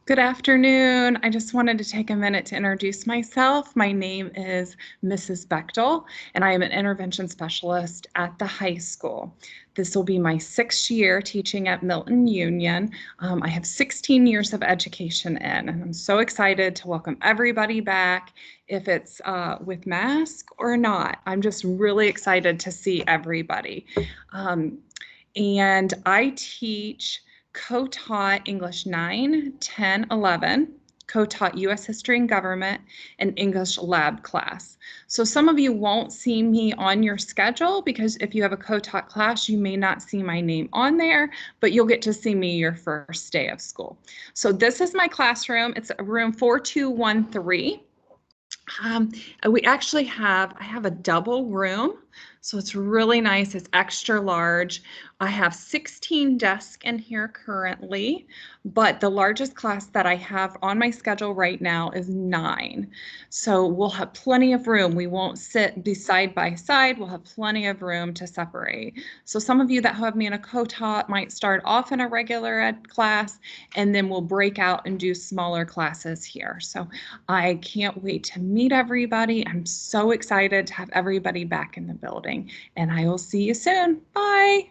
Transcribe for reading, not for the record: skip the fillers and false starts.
Good afternoon. I just wanted to take a minute to introduce myself. My name is Mrs. Bechtol, and I am an intervention specialist at the high school. This will be my 6th year teaching at Milton-Union. I have 16 years of education in, and I'm so excited to welcome everybody back, if it's with mask or not. I'm just really excited to see everybody. And I teach co-taught English 9, 10, 11, co-taught U.S. History and Government, and English lab class. So some of you won't see me on your schedule because if you have a co-taught class, you may not see my name on there, but you'll get to see me your first day of school. So this is my classroom. It's room 4213. We actually I have a double room, so it's really nice. It's extra large. I have 16 desks in here currently, but the largest class that I have on my schedule right now is 9. So we'll have plenty of room. We won't be side by side. We'll have plenty of room to separate. So some of you that have me in a co-taught might start off in a regular ed class, and then we'll break out and do smaller classes here. So I can't wait to meet everybody. I'm so excited to have everybody back in the building, and I will see you soon. Bye.